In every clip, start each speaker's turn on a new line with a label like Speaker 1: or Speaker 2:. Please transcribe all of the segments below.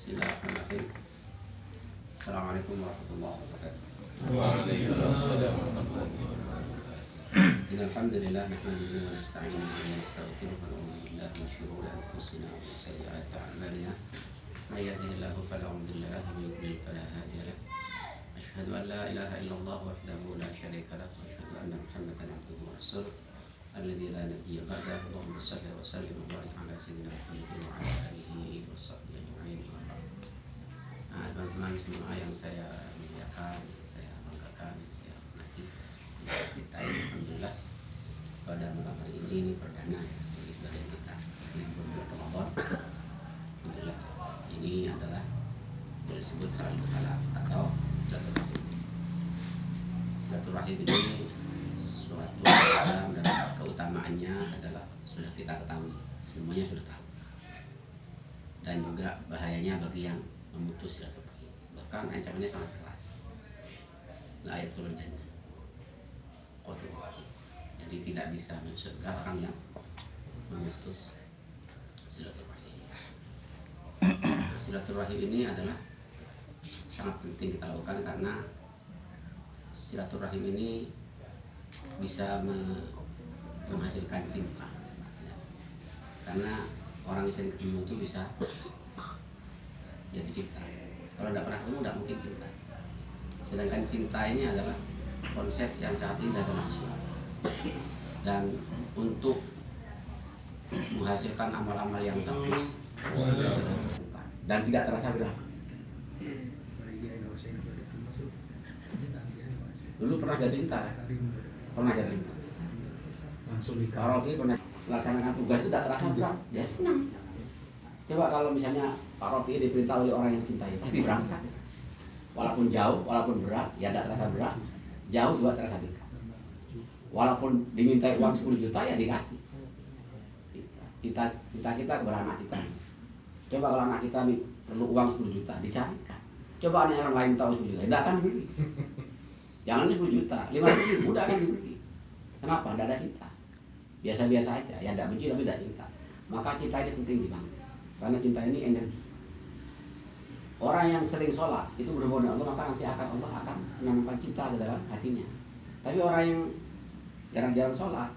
Speaker 1: Bismillahirrahmanirrahim. Assalamualaikum warahmatullahi wabarakatuh.
Speaker 2: Waalaikumsalam.
Speaker 1: Alhamdulillah nahmaduhu wa nasta'inuhu wa nastaghfiruh wa na'udzu billahi min shururi anfusina wa min sayyi'ati a'malina. May yahdihillahu fala mudilla lahu wa may yudlil fala hadiya lahu. Asyhadu an la ilaha illallah wahdahu la syarika lahu wa asyhadu anna Muhammadan abduhu wa rasuluh alladzi la nabiyya ba'dahu. Allahumma shalli wa sallim wa barik ala sayyidina Muhammadin wa ala alihi wa sahbihi ajma'in. Teman-teman semua yang saya muliakan, saya banggakan, saya hormati, kita alhamdulillah pada malam hari ini perdana bagi sebagian kita di bulan Ramadan. Alhamdulillah ini adalah disebut halal bihalal atau silaturahim. Silaturahim ini suatu Islam dan keutamaannya adalah sudah kita ketahui, semuanya sudah tahu, dan juga bahayanya bagi yang memutus silaturahim, bahkan ancamannya sangat keras. La ayatul jannah. Jadi tidak bisa masuk surga orang yang memutus silaturahim. Silaturahim ini adalah sangat penting kita lakukan karena silaturahim ini bisa menghasilkan cinta. Karena orang yang sering ketemu itu bisa jadi cinta. Kalau tidak pernah ketemu tidak mungkin cinta. Sedangkan cinta ini adalah konsep yang sangat indah dalam Islam. Dan untuk menghasilkan amal-amal yang bagus dan tidak terasa berat. Dulu pernah jatuh cinta? Pernah jatuh cinta.
Speaker 2: Langsung
Speaker 1: Karaoke pernah melaksanakan tugas itu tidak terasa berat, ya senang. Coba kalau misalnya Pak Rofi diperintah oleh orang yang cintai, pasti berangkat. Walaupun jauh, walaupun berat, ya tidak terasa berat. Jauh juga terasa dekat. Walaupun dimintai uang 10 juta, ya dikasih. Kita kepada anak kita. Coba kalau anak kita perlu uang 10 juta, dicarikan. Coba anak orang lain tahu 10 juta, tidak akan diberi. Jangan 10 juta, 500 ribu tidak akan diberi. Kenapa? Tidak ada cinta. Biasa-biasa aja, ya tidak benci tapi tidak cinta. Maka cinta ini penting dibangun. Karena cinta ini energi. Orang yang sering sholat itu berhubungan dengan Allah, maka nanti Allah akan menanamkan cinta ke dalam hatinya. Tapi orang yang jarang-jarang sholat,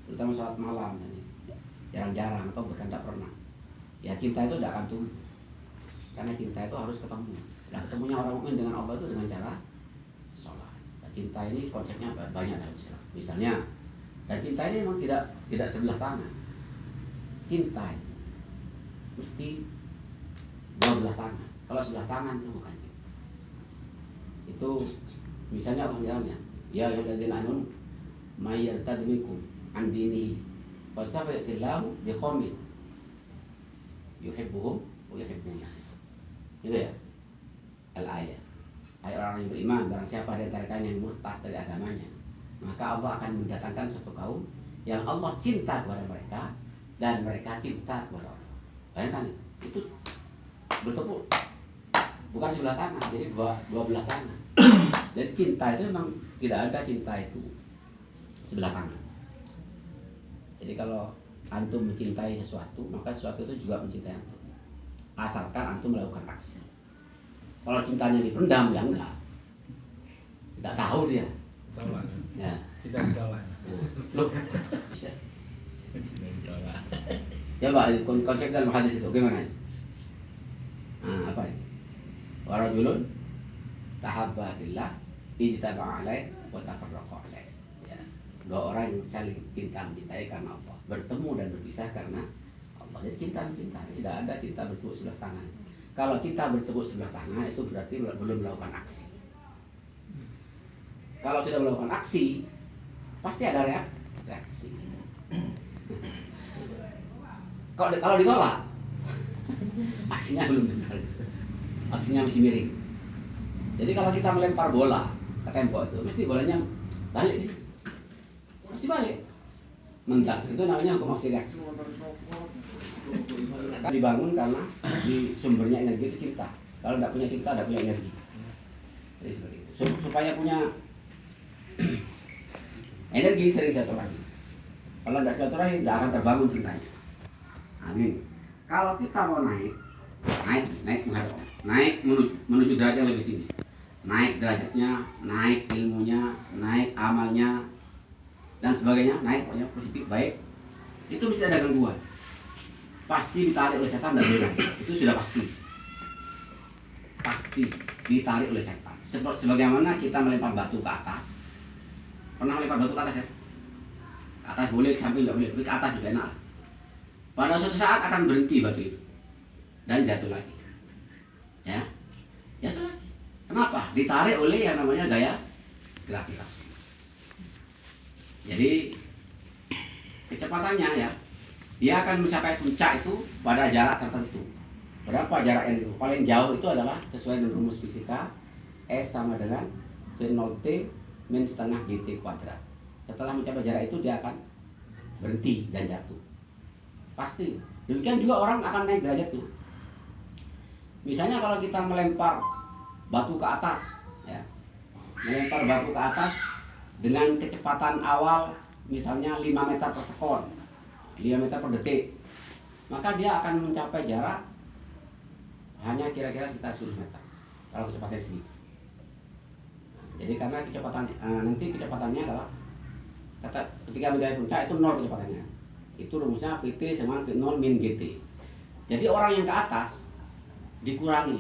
Speaker 1: terutama sholat malam, jarang-jarang atau bahkan tidak pernah, ya cinta itu tidak akan tumbuh. Karena cinta itu harus ketemu. Dan ketemunya orang mukmin dengan Allah itu dengan cara sholat. Dan cinta ini konsepnya banyak dalam Islam. Misalnya, dan cinta ini memang tidak sebelah tangan. Cinta itu mesti dua belah tangan. Kalau sebelah tangan itu bukan cinta. Itu misalnya apa misalnya? Ya ayyuhalladzina amanu may yartad minkum an dinihi fasawfa yatillahu biqaumin yuhibbuhum wa yuhibbuna. Itu ya. Al-ayat. Hai orang yang beriman, barang siapa di antara kalian yang murtad dari agamanya, maka Allah akan mendatangkan suatu kaum yang Allah cinta kepada mereka dan mereka cinta kepada Allah. Bayangkan itu bertepuk, bukan sebelah tangan, jadi dua belah tangan. Jadi cinta itu memang tidak ada cinta itu sebelah tangan. Jadi kalau antum mencintai sesuatu, maka sesuatu itu juga mencintai antum. Asalkan antum melakukan aksi. Kalau cintanya dipendam, ya enggak. Tidak tahu dia.
Speaker 2: Ditolak.
Speaker 1: Ya.
Speaker 2: Tidak ditolak.
Speaker 1: Loh.
Speaker 2: Tidak ditolak.
Speaker 1: Coba konsep dalam hadis itu gimana? Nah, apa ini? Warajulun tahabba fillah ijtama'a alaih wa tafarraqa alaih. Ya. Dua orang yang saling cinta mencintai karena Allah, bertemu dan berpisah karena Allah. Jadi cinta mencintai, tidak ada cinta bertepuk sebelah tangan. Kalau cinta bertepuk sebelah tangan itu berarti belum melakukan aksi. Kalau sudah melakukan aksi, pasti ada reaksi. Kalau ditolak, aksinya belum benar, aksinya masih miring. Jadi kalau kita melempar bola ke tembok itu, mesti bolanya balik, masih balik, mendak. Itu namanya hukum aksi reaksi. Dibangun karena di sumbernya energi itu cinta. Kalau tidak punya cinta, tidak punya energi. Jadi seperti itu. Supaya punya energi sering silaturahim. Kalau tidak silaturahim, tidak akan terbangun cintanya. Amin. Kalau kita mau naik menghadap menuju derajat yang lebih tinggi. Naik derajatnya, naik ilmunya, naik amalnya, dan sebagainya, naik pokoknya positif, baik. Itu mesti ada gangguan. Pasti ditarik oleh setan dan benar. Itu sudah pasti. Pasti ditarik oleh setan. Sebagaimana kita melempar batu ke atas. Pernah melempar batu ke atas ya? Ke atas boleh, ke samping nggak boleh, tapi ke atas juga enak. Pada suatu saat akan berhenti batu itu dan jatuh lagi. Ya, jatuh lagi. Kenapa? Ditarik oleh yang namanya gaya gravitasi. Jadi kecepatannya ya, dia akan mencapai puncak itu pada jarak tertentu. Berapa jarak yang itu? Paling jauh itu adalah sesuai dengan rumus fisika, S sama dengan V0T min setengah GT kuadrat. Setelah mencapai jarak itu dia akan berhenti dan jatuh. Pasti. Demikian juga orang akan naik derajatnya. Misalnya kalau kita melempar batu ke atas, ya, melempar batu ke atas dengan kecepatan awal misalnya 5 meter per sekon, 5 meter per detik, maka dia akan mencapai jarak hanya kira-kira sekitar 10 meter kalau kecepatannya segitu. Jadi karena kecepatan nanti kecepatannya adalah ketika mencapai puncak itu 0 kecepatannya. Itu rumusnya Vt sama V0 min Gt. Jadi orang yang ke atas dikurangi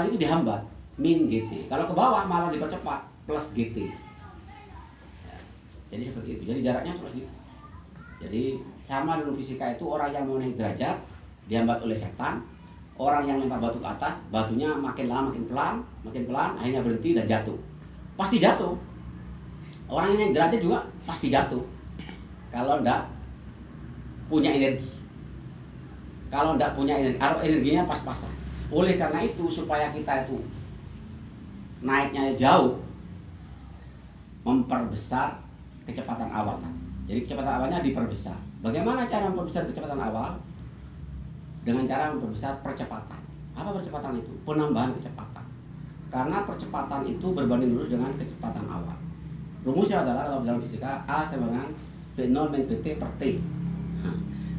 Speaker 1: itu dihambat min Gt. Kalau ke bawah malah dipercepat plus Gt. Ya, jadi seperti itu. Jadi jaraknya seperti itu. Jadi sama dengan fisika itu, orang yang mau naik derajat dihambat oleh setan. Orang yang lempar batu ke atas, batunya makin lama makin pelan, akhirnya berhenti dan jatuh. Pasti jatuh. Orang yang naik derajat juga pasti jatuh. Kalau ndak punya energi. Kalau ndak punya energi, kalau energinya pas-pasan. Oleh karena itu, supaya kita itu naiknya jauh, memperbesar kecepatan awal. Jadi kecepatan awalnya diperbesar. Bagaimana cara memperbesar kecepatan awal? Dengan cara memperbesar percepatan. Apa percepatan itu? Penambahan kecepatan. Karena percepatan itu berbanding lurus dengan kecepatan awal. Rumusnya adalah kalau dalam fisika A sama dengan V0 min Vt per T.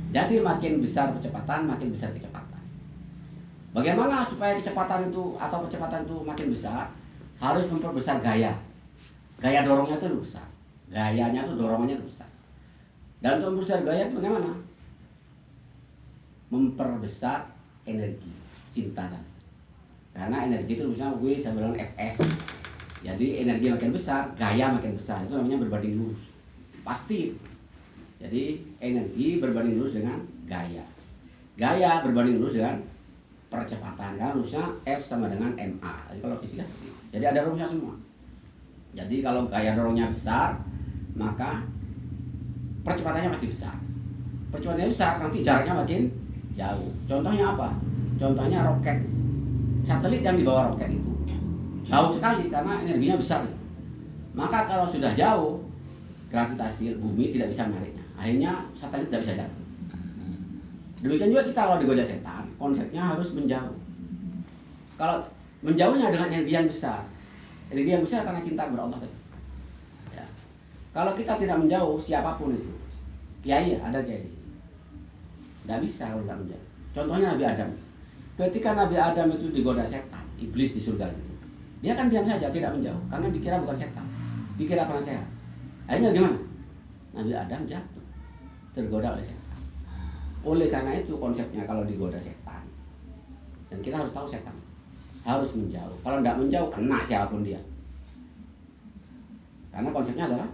Speaker 1: Jadi makin besar percepatan, makin besar kecepatan. Bagaimana supaya kecepatan itu atau percepatan itu makin besar? Harus memperbesar gaya. Gaya dorongnya itu lebih besar. Gayanya itu dorongannya lebih besar. Dan untuk memperbesar gaya itu bagaimana? Memperbesar energi cinta. Karena energi itu misalnya W sama dengan Fs. Jadi energi makin besar, gaya makin besar. Itu namanya berbanding lurus. Pasti. Jadi energi berbanding lurus dengan gaya. Gaya berbanding lurus dengan percepatan. Karena rumusnya F sama dengan ma. Jadi kalau fisika, jadi ada rumusnya semua. Jadi kalau gaya dorongnya besar, maka percepatannya pasti besar. Percepatannya besar, nanti jaraknya makin jauh. Contohnya apa? Contohnya roket. Satelit yang dibawa roket itu jauh sekali karena energinya besar. Maka kalau sudah jauh, gravitasi bumi tidak bisa menariknya. Akhirnya satelit tidak bisa jatuh. Demikian juga kita kalau digoda setan, konsepnya harus menjauh. Kalau menjauhnya dengan energi yang besar, energi yang besar karena cinta kepada Allah. Ya. Kalau kita tidak menjauh, siapapun itu, kiai ada kiai, tidak bisa kalau tidak menjauh. Contohnya Nabi Adam. Ketika Nabi Adam itu digoda setan, iblis di surga itu, dia kan diam saja, tidak menjauh, karena dikira bukan setan, dikira penasehat. Akhirnya gimana? Nabi Adam jatuh, tergoda oleh setan. Oleh karena itu konsepnya kalau digoda setan, dan kita harus tahu setan harus menjauh. Kalau tidak menjauh, kena siapapun dia. Karena konsepnya adalah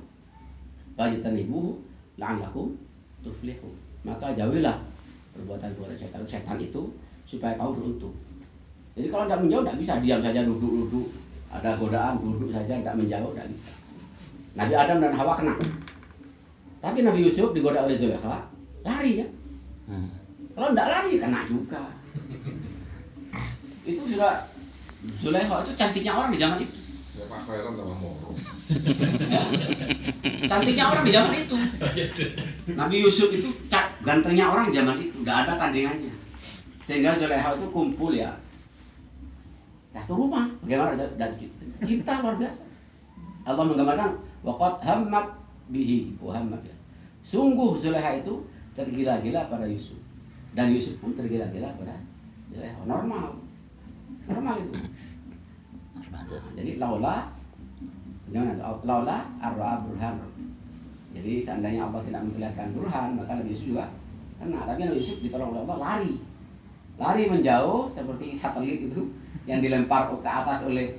Speaker 1: fajtanibuhu la'allakum tuflihu. Maka jauhilah perbuatan-perbuatan setan itu supaya kamu beruntung. Jadi kalau tidak menjauh, tidak bisa diam saja duduk-duduk, ada godaan duduk saja, tidak menjauh, tidak bisa. Nabi Adam dan Hawa kena. Tapi Nabi Yusuf digoda oleh Zulaikha, lari ya. Kalau tidak lari, kena juga. Itu sudah, Zulaikha itu cantiknya orang di zaman itu.
Speaker 3: Ya Pak Khairan tambah moro.
Speaker 1: Ya. Cantiknya orang di zaman itu. Nabi Yusuf itu gantengnya orang di zaman itu, tidak ada tandingannya. Sehingga Zulaikha itu kumpul ya. Satu rumah, bagaimana dan cinta luar biasa. Allah menggambarkan waqad hammat bihi wa hammat ya. Sungguh Zulaikha itu tergila-gila pada Yusuf, dan Yusuf pun tergila-gila pada Zulaikha. Normal itu. jadi laula gimana? Laula ar-ra'a burhan. Jadi seandainya Allah tidak memperlihatkan burhan, maka Nabi Yusuf juga kena. Tapi Nabi Yusuf ditolong oleh Allah, lari menjauh seperti satelit itu yang dilempar ke atas oleh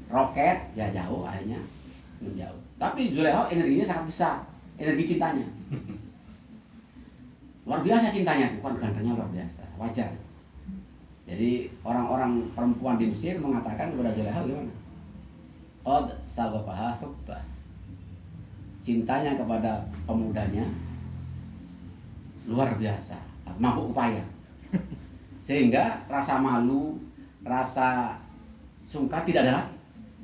Speaker 1: roket, ya jauh akhirnya menjauh. Tapi Zulaikha energinya sangat besar, energi cintanya. Luar biasa cintanya, bukan gantengnya luar biasa, wajar. Jadi orang-orang perempuan di Mesir mengatakan kepada Zulaikha gimana? Qad saghaqaha hubba. Cintanya kepada pemudanya luar biasa, mampu upaya. Sehingga rasa malu, rasa sungka tidak ada lagi.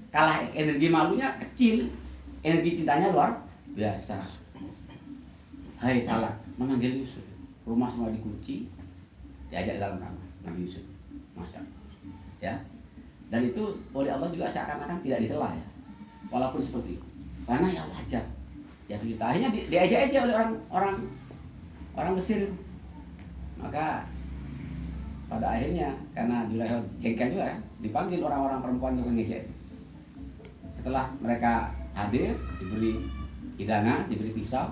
Speaker 1: Kalah energi malunya kecil, energi cintanya luar biasa. Hai talak, memanggil Yusuf. Rumah semua dikunci, diajak dalam kamar Nabi Yusuf. Masya Allah. Ya. Dan itu oleh Allah juga seakan-akan tidak disela ya. Walaupun seperti itu. Karena ya wajar. Ya kita akhirnya diajak-ajak oleh orang Mesir. Maka pada akhirnya karena Zulaikha jengkel juga ya, dipanggil orang-orang perempuan untuk ngejek. Setelah mereka hadir, diberi hidangan, diberi pisau,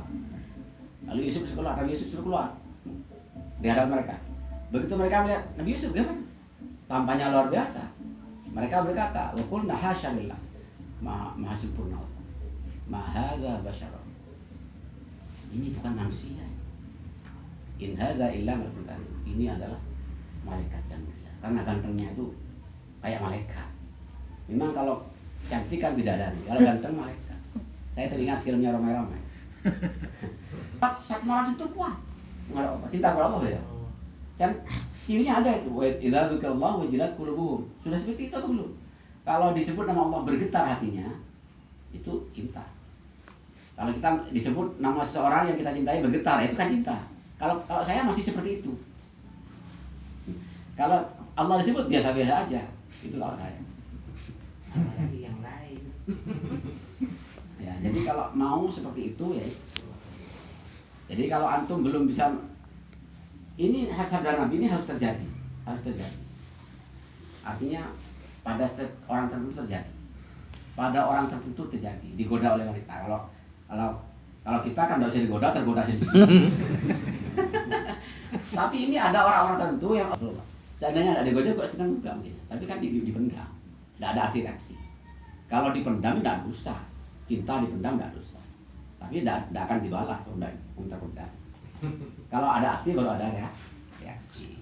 Speaker 1: lalu Yusuf keluar, Nabi Yusuf suruh keluar di hadapan mereka. Begitu mereka melihat Nabi Yusuf, gimana? Tampaknya luar biasa. Mereka berkata, wa qulna hasya lillah, maha sempurna Allah, ma hadza basyara. Ini bukan manusia. In hadza illa malakun karim. Ini adalah malaikat yang mulia. Karena gantengnya itu kayak malaikat. Memang kalau cantik kan bidadari, kalau ganteng malaikat. Saya teringat filmnya Romai-Romai. Satmaran itu kuat. Cinta kepada Allah ya. Cirinya ada itu. Wa idza dzukirallahu wajilat qulubuhum. Sudah seperti itu atau belum? Kalau disebut nama Allah bergetar hatinya, itu cinta. Kalau kita disebut nama seseorang yang kita cintai bergetar, itu kan cinta. Kalau saya masih seperti itu. Kalau Allah disebut biasa-biasa aja, itu kalau saya.
Speaker 4: Apalagi yang lain.
Speaker 1: Ya, jadi kalau mau seperti itu ya. Jadi kalau antum belum bisa, ini sabda Nabi ini harus terjadi, Artinya pada orang tertentu terjadi, pada orang tertentu terjadi, digoda oleh wanita. Kalau kita kan tidak usah digoda, tergoda sendiri. Tapi ini ada orang-orang tertentu yang seandainya tidak digoda kok senang juga mungkin. Tapi kan dipendam, tidak ada aksi. Kalau dipendam tidak dosa, cinta dipendam tidak dosa. Tapi tidak akan dibalas undang-undang. Kalau ada aksi baru ada reaksi.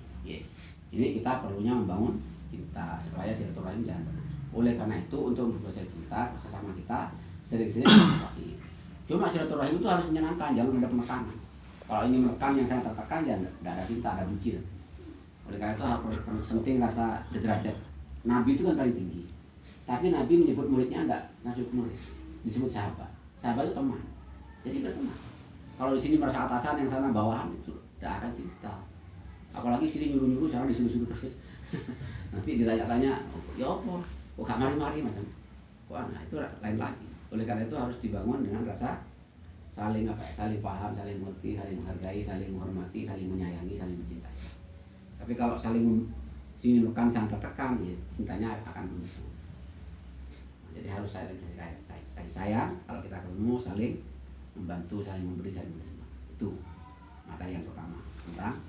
Speaker 1: Ini kita perlunya membangun cinta supaya silaturahim jangan terus. Oleh karena itu untuk memperbaiki cinta bersama kita sering-sering silaturahim. Cuma silaturahim itu harus menyenangkan, jangan ada penekanan. Kalau ini menekan yang sangat tertekan, jangan tidak ada cinta, ada benci. Oleh karena itu harus penting rasa sederajat. Nabi itu kan paling tinggi. Tapi Nabi menyebut muridnya enggak nasib murid, disebut sahabat. Sahabat itu teman. Jadi berteman. Kalau di sini merasa atasan, yang sana bawahan, itu tidak akan cinta. Apalagi sini nyuruh-nyuruh, sana disuruh-suruh terus. Nanti ditanya-tanya, ya apa? Kok gak mari-mari macam? Wah, nah itu lain lagi. Oleh karena itu harus dibangun dengan rasa saling paham, saling mengerti, saling menghargai, saling menghormati, saling menyayangi, saling mencintai. Tapi kalau saling sini menekan, sana tertekan, ya cintanya akan runtuh. Jadi harus saling sayang. Kalau kita ketemu saling membantu, saling memberi, saling menerima. Itu materi yang pertama tentang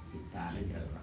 Speaker 1: cinta dan silaturahmi.